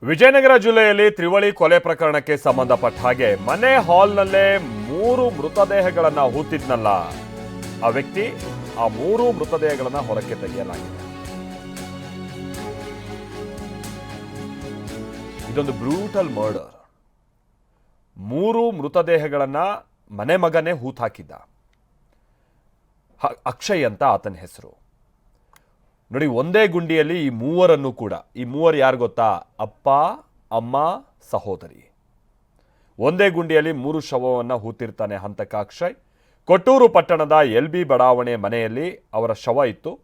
ವಿಜಯನಗರ ಜಿಲ್ಲೆಯಲ್ಲಿ ತ್ರಿವಳಿ ಕೊಲೆ ಪ್ರಕರಣಕ್ಕೆ ಸಂಬಂಧಪಟ್ಟ ಹಾಗೆ ಮನೆ ಹಾಲ್ನಲ್ಲೇ 3 ಮೃತದೇಹಗಳನ್ನು ಹೂತಿದ್ನಲ್ಲ ಆ ವ್ಯಕ್ತಿ, ಆ 3 ಮೃತದೇಹಗಳನ್ನು ಹೊರಕ್ಕೆ ತೆಗೆಯಲಾಗಿದೆ. ಇದೊಂದು ಬ್ರೂಟಲ್ ಮರ್ಡರ್. 3 ಮೃತದೇಹಗಳನ್ನು ಮನೆ ಮಗನೇ ಹೂತ್ ಹಾಕಿದ್ದ. ಅಕ್ಷಯ್ ಅಂತ ಆತನ ಹೆಸರು. ನೋಡಿ, ಒಂದೇ ಗುಂಡಿಯಲ್ಲಿ ಈ ಮೂವರನ್ನು ಕೂಡ, ಈ ಮೂವರು ಯಾರು ಗೊತ್ತಾ? ಅಪ್ಪ, ಅಮ್ಮ, ಸಹೋದರಿ. ಒಂದೇ ಗುಂಡಿಯಲ್ಲಿ 3 ಶವವನ್ನು ಹೂತಿರ್ತಾನೆ ಹಂತಕ ಅಕ್ಷಯ್. ಕೊಟ್ಟೂರು ಪಟ್ಟಣದ LB ಬಡಾವಣೆ ಮನೆಯಲ್ಲಿ ಅವರ ಶವ ಇತ್ತು.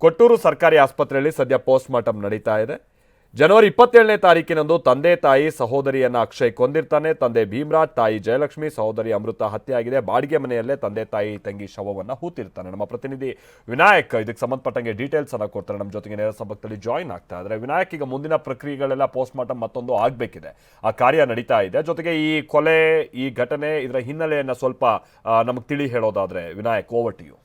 ಕೊಟ್ಟೂರು ಸರ್ಕಾರಿ ಆಸ್ಪತ್ರೆಯಲ್ಲಿ ಸದ್ಯ ಪೋಸ್ಟ್ ಮಾರ್ಟಮ್ ನಡೀತಾ ಇದೆ. ಜನವರಿ 27ನೇ ತಾರೀಕಿನಂದು ತಂದೆ ತಾಯಿ ಸಹೋದರಿಯನ್ನ ಅಕ್ಷಯ್ ಕೊಂದಿರ್ತಾನೆ. ತಂದೆ ಭೀಮರಾಜ್, ತಾಯಿ ಜಯಲಕ್ಷ್ಮಿ, ಸಹೋದರಿ ಅಮೃತ ಹತ್ಯೆಯಾಗಿದೆ. ಬಾಡಿಗೆ ಮನೆಯಲ್ಲೇ ತಂದೆ ತಾಯಿ ತಂಗಿ ಶವವನ್ನು ಹೂತಿರ್ತಾನೆ. ನಮ್ಮ ಪ್ರತಿನಿಧಿ ವಿನಾಯಕ್ ಇದಕ್ಕೆ ಸಂಬಂಧಪಟ್ಟಂಗೆ ಡೀಟೇಲ್ಸ್ ಅನ್ನ ಕೊಡ್ತಾರೆ. ನಮ್ಮ ಜೊತೆಗೆ ನೇರ ಸಂಪರ್ಕದಲ್ಲಿ ಜಾಯಿನ್ ಆಗ್ತಾ ಇದ್ದಾರೆ. ವಿನಾಯಕ್, ಈಗ ಮುಂದಿನ ಪ್ರಕ್ರಿಯೆಗಳೆಲ್ಲ ಪೋಸ್ಟ್ ಮಾರ್ಟಮ್ ಮತ್ತೊಂದು ಆಗಬೇಕಿದೆ, ಆ ಕಾರ್ಯ ನಡೀತಾ ಇದೆ. ಜೊತೆಗೆ ಈ ಕೊಲೆ, ಈ ಘಟನೆ, ಇದರ ಹಿನ್ನೆಲೆಯನ್ನ ಸ್ವಲ್ಪ ನಮಗೆ ತಿಳಿ ಹೇಳೋದಾದ್ರೆ ವಿನಾಯಕ್, ಓವರ್ ಟು ಯು.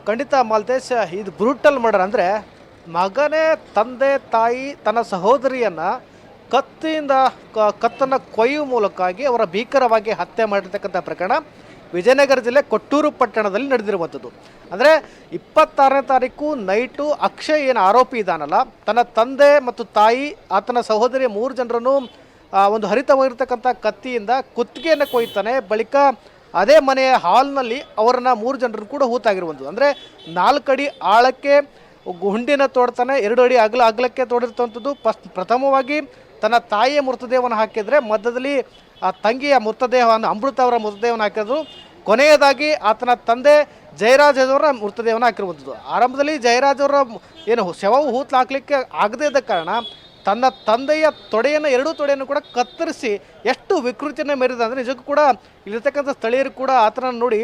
ಖಂಡಿತ ಮಾಲ್ತೇಶ್, ಇದು ಬ್ರೂಟಲ್ ಮರ್ಡರ್. ಅಂದರೆ ಮಗನೇ ತಂದೆ ತಾಯಿ ತನ್ನ ಸಹೋದರಿಯನ್ನು ಕತ್ತನ್ನು ಕೊಯ್ಯುವ ಮೂಲಕವಾಗಿ ಅವರ ಭೀಕರವಾಗಿ ಹತ್ಯೆ ಮಾಡಿರ್ತಕ್ಕಂಥ ಪ್ರಕರಣ ವಿಜಯನಗರ ಜಿಲ್ಲೆ ಕೊಟ್ಟೂರು ಪಟ್ಟಣದಲ್ಲಿ ನಡೆದಿರುವಂಥದ್ದು. ಅಂದರೆ 26ನೇ ತಾರೀಕು ನೈಟು ಅಕ್ಷಯ್ ಏನು ಆರೋಪಿ ಇದ್ದಾನಲ್ಲ, ತನ್ನ ತಂದೆ ಮತ್ತು ತಾಯಿ, ಆತನ ಸಹೋದರಿಯ 3 ಜನರನ್ನು ಒಂದು ಹರಿತವಾಗಿರ್ತಕ್ಕಂಥ ಕತ್ತಿಯಿಂದ ಕುತ್ತಿಗೆಯನ್ನು ಕೊಯ್ತಾನೆ. ಬಳಿಕ ಅದೇ ಮನೆಯ ಹಾಲ್ನಲ್ಲಿ ಅವರನ್ನು 3 ಜನರನ್ನು ಕೂಡ ಹೂತಾಗಿರುವಂಥದ್ದು. ಅಂದರೆ 4 ಅಡಿ ಆಳಕ್ಕೆ ಗುಂಡಿನ ತೋಡ್ತಾನೆ, 2 ಅಡಿ ಅಗಲಕ್ಕೆ ತೋಡಿರ್ತವಂಥದ್ದು. ಪ್ರಥಮವಾಗಿ ತನ್ನ ತಾಯಿಯ ಮೃತದೇಹವನ್ನು ಹಾಕಿದರೆ, ಮಧ್ಯದಲ್ಲಿ ಆ ತಂಗಿಯ ಮೃತದೇಹವನ್ನು, ಅಮೃತ ಅವರ ಮೃತದೇಹವನ್ನು ಹಾಕಿದ್ರು. ಕೊನೆಯದಾಗಿ ಆತನ ತಂದೆ ಜಯರಾಜ್ ಅವರ ಮೃತದೇಹವನ್ನು ಹಾಕಿರುವಂಥದ್ದು. ಆರಂಭದಲ್ಲಿ ಜಯರಾಜ್ ಅವರ ಏನು ಶವವು ಹೂತು ಹಾಕಲಿಕ್ಕೆ ಆಗದೇ ಇದ್ದ ಕಾರಣ ತನ್ನ ತಂದೆಯ ತೊಡೆಯನ್ನು, 2 ತೊಡೆಯನ್ನು ಕೂಡ ಕತ್ತರಿಸಿ ಎಷ್ಟು ವಿಕೃತಿಯನ್ನು ಮೆರೆದ ಅಂದರೆ ನಿಜಕ್ಕೂ ಕೂಡ ಇಲ್ಲಿರ್ತಕ್ಕಂಥ ಸ್ಥಳೀಯರು ಕೂಡ ಆತನನ್ನು ನೋಡಿ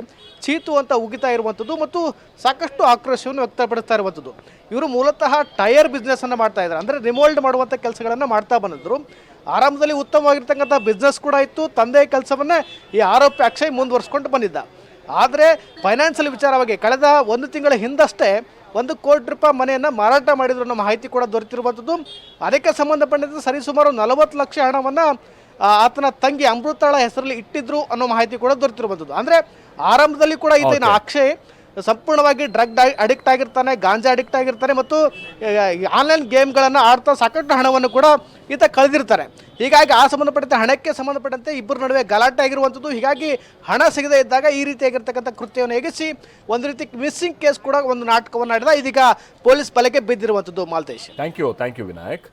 ಚೀತು ಅಂತ ಉಗಿತಾ ಇರುವಂಥದ್ದು ಮತ್ತು ಸಾಕಷ್ಟು ಆಕ್ರೋಶವನ್ನು ವ್ಯಕ್ತಪಡಿಸ್ತಾ ಇರುವಂಥದ್ದು. ಇವರು ಮೂಲತಃ ಟೈರ್ ಬಿಸ್ನೆಸ್ಸನ್ನು ಮಾಡ್ತಾ ಇದ್ದಾರೆ. ಅಂದರೆ ರಿಮೋಲ್ಡ್ ಮಾಡುವಂಥ ಕೆಲಸಗಳನ್ನು ಮಾಡ್ತಾ ಬಂದಿದ್ರು. ಆರಂಭದಲ್ಲಿ ಉತ್ತಮವಾಗಿರ್ತಕ್ಕಂಥ ಬಿಸ್ನೆಸ್ ಕೂಡ ಇತ್ತು. ತಂದೆಯ ಕೆಲಸವನ್ನೇ ಈ ಆರೋಪಿ ಅಕ್ಷಯ್ ಮುಂದುವರಿಸ್ಕೊಂಡು ಬಂದಿದ್ದ. ಆದರೆ ಫೈನಾನ್ಷಿಯಲ್ ವಿಚಾರವಾಗಿ ಕಳೆದ 1 ತಿಂಗಳ ಹಿಂದಷ್ಟೇ 1 ಕೋಟಿ ರೂಪಾಯಿ ಮನೆಯನ್ನು ಮಾರಾಟ ಮಾಡಿದ್ರು ಅನ್ನೋ ಮಾಹಿತಿ ಕೂಡ ದೊರೆತಿರುವಂಥದ್ದು. ಅದಕ್ಕೆ ಸಂಬಂಧಪಟ್ಟಂತೆ ಸರಿಸುಮಾರು 40 ಲಕ್ಷ ಹಣವನ್ನು ಆತನ ತಂಗಿ ಅಮೃತಳ ಹೆಸರಲ್ಲಿ ಇಟ್ಟಿದ್ರು ಅನ್ನೋ ಮಾಹಿತಿ ಕೂಡ ದೊರೆತಿರುವಂಥದ್ದು. ಅಂದರೆ ಆರಂಭದಲ್ಲಿ ಕೂಡ ಇದನ್ನು ಅಕ್ಷಯ್ ಸಂಪೂರ್ಣವಾಗಿ ಡ್ರಗ್ ಅಡಿಕ್ಟ್ ಆಗಿರ್ತಾನೆ, ಗಾಂಜಾ ಅಡಿಕ್ಟ್ ಆಗಿರ್ತಾನೆ ಮತ್ತು ಆನ್ಲೈನ್ ಗೇಮ್ಗಳನ್ನು ಆಡ್ತಾ ಸಾಕಷ್ಟು ಹಣವನ್ನು ಕೂಡ ಈತ ಕಳೆದಿರ್ತಾರೆ. ಹೀಗಾಗಿ ಆ ಸಂಬಂಧಪಟ್ಟಂತೆ ಹಣಕ್ಕೆ ಸಂಬಂಧಪಟ್ಟಂತೆ ಇಬ್ಬರ ನಡುವೆ ಗಲಾಟೆ ಆಗಿರುವಂಥದ್ದು. ಹೀಗಾಗಿ ಹಣ ಸಿಗದೇ ಇದ್ದಾಗ ಈ ರೀತಿಯಾಗಿರ್ತಕ್ಕಂಥ ಕೃತ್ಯವನ್ನು ಎಗಿಸಿ ಒಂದು ರೀತಿ ಮಿಸ್ಸಿಂಗ್ ಕೇಸ್ ಕೂಡ ಒಂದು ನಾಟಕವನ್ನು ಆಡಿದ. ಇದೀಗ ಪೊಲೀಸ್ ಬಲೆಗೆ ಬಿದ್ದಿರುವಂಥದ್ದು. Malthesh, thank you Vinayak.